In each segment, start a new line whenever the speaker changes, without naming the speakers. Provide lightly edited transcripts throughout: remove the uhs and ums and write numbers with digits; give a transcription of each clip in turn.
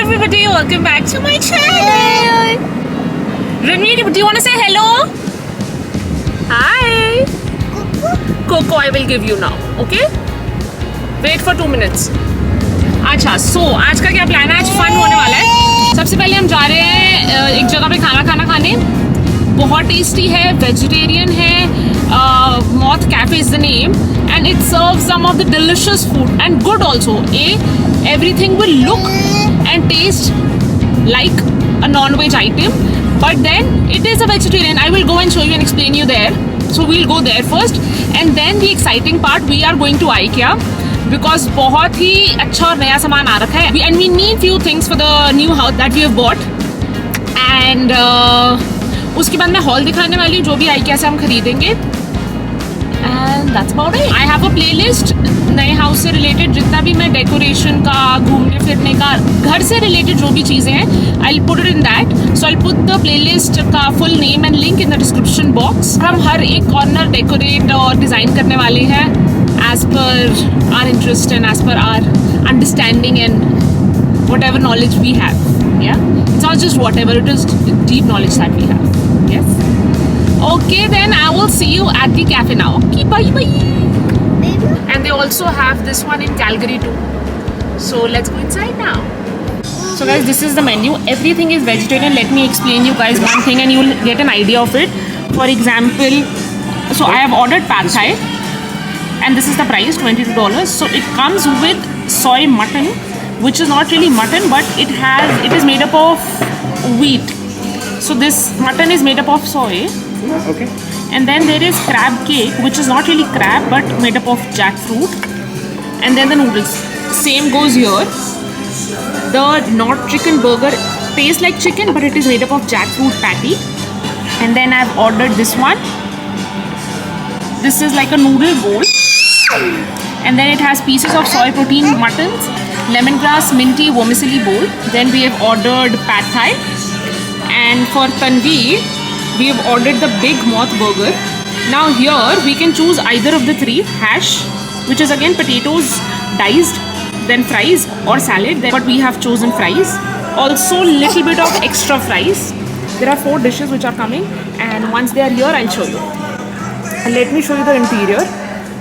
everybody, welcome back to my channel. Ranveer, do you want to say hello? Hi. Coco, I will give you now, okay? Wait for 2 minutes. अच्छा, so आज का क्या plan है? आज fun होने वाला है. सबसे पहले हम जा रहे हैं एक जगह पे खाना खाने. बहुत टेस्टी है, वेजिटेरियन है. Moth Cafe is the name, and it serves some of the delicious food and good also. Everything will look and taste like a non-veg item, but then it is a vegetarian. I will go and show you and explain you there. So we'll go there first, and then the exciting part, we are going to IKEA because बहुत ही अच्छा और नया सामान आ रखा है. And we need few things for the new house that we have bought. And उसके बाद मैं हॉल दिखाने वाली हूँ जो भी IKEA से हम खरीदेंगे. And that's about it. I have a playlist नए हाउस से रिलेटेड जितना भी मैं डेकोरेशन का, घूमने फिरने का, घर से रिलेटेड जो भी चीज़ें हैं, I'll put it in that. So I'll put the playlist का full name and link in the description box. हम हर एक कॉर्नर डेकोरेट और डिज़ाइन करने वाले हैं as per our interest and as per our understanding and whatever knowledge we have. Yeah, it's not just whatever, it is deep knowledge that we have. Yes. Okay, then I will see you at the cafe now. Okay, bye. And they also have this one in Calgary too. So let's go inside now. So guys, this is the menu. Everything is vegetarian. Let me explain you guys one thing and you will get an idea of it. For example, so I have ordered pad thai. And this is the price, $22. So it comes with soy mutton, which is not really mutton, but it is made up of wheat. So this mutton is made up of soy.
Okay.
And then there is crab cake, which is not really crab, but made up of jackfruit. And then the noodles. Same goes here. The not chicken burger tastes like chicken, but it is made up of jackfruit patty. And then I've ordered this one. This is like a noodle bowl. And then it has pieces of soy protein muttons, lemongrass minty vermicelli bowl. Then we have ordered pad thai. And for Tanvi, we have ordered the big moth burger. Now here we can choose either of the three: hash, which is again potatoes diced, then fries or salad. But we have chosen fries. Also little bit of extra fries. There are 4 dishes which are coming, and once they are here, I'll show you. And let me show you the interior.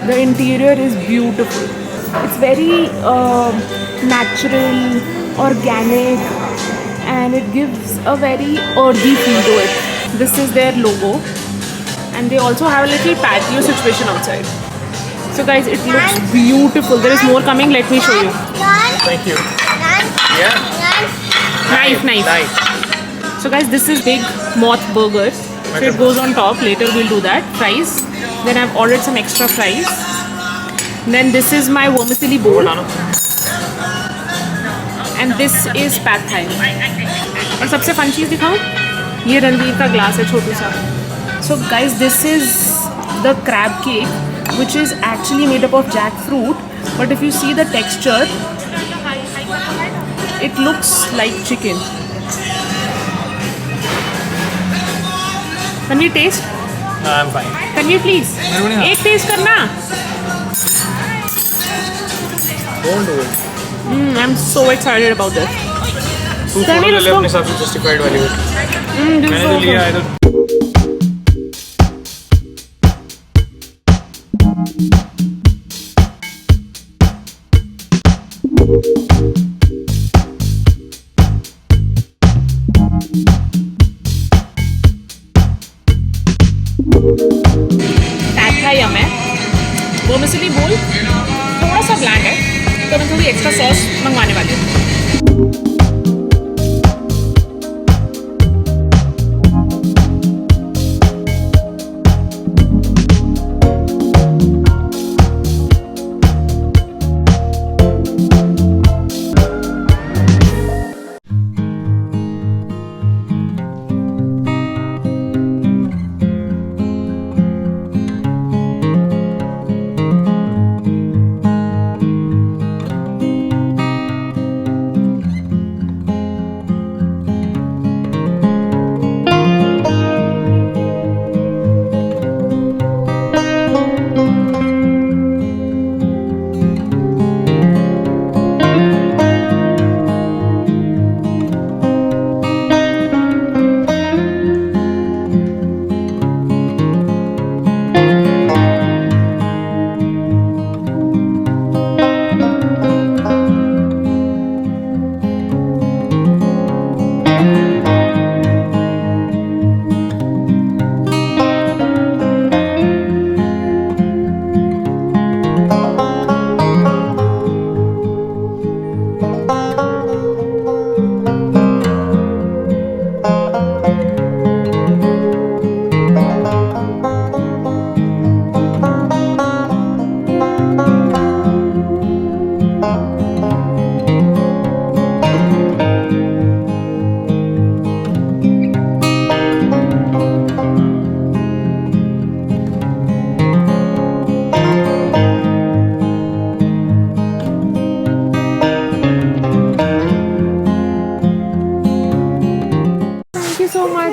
The interior is beautiful. It's very natural, organic, and it gives a very earthy feel to it. This is their logo, and they also have a little patio situation outside. So guys, it looks beautiful. There is more coming. Let me show you.
Thank you. Yeah.
Knife. So guys, this is big moth burger. So it goes on top. Later we'll do that. Fries. Then I've ordered some extra fries. Then this is my vermicelli bowl. And this is pad thai. और सबसे fun चीज़ दिखाऊं, ये रणवीर का glass है छोटू सा. So guys, this is the crab cake, which is actually made up of jackfruit. But if you see the texture, it looks like chicken. Can we taste?
I'm fine.
Can we please? एक taste करना.
Don't do it.
I'm so excited about this.
तू photo ले ले अपने हिसाब से justified वाली वो. मैंने तो लिया है तो.
पैड थाई यम है. वर्मिसेली बोल थोड़ा सा ब्लैंड है, तो मैं थोड़ी एक्स्ट्रा सॉस मंगवाने वाली हूँ.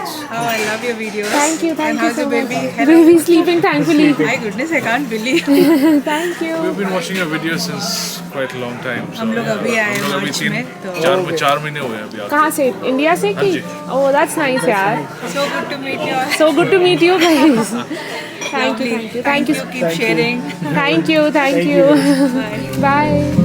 much.
Oh, I love your videos.
Thank you
And how's
so
your baby?
much.
Hello.
Baby sleeping thankfully.
My goodness, I can't believe.
Thank you.
We've been watching your videos since quite a long time. So,
हम लोग अभी आए
हम लोग अभी
मार्च में तो
4 महीने हुए अभी आके।
कहाँ से? इंडिया से
हाँ
की?
जी।
Oh, that's nice यार.
so good to meet you all.
So good to meet you guys. Thank you.
Keep sharing.
Thank you.
Bye.
Bye.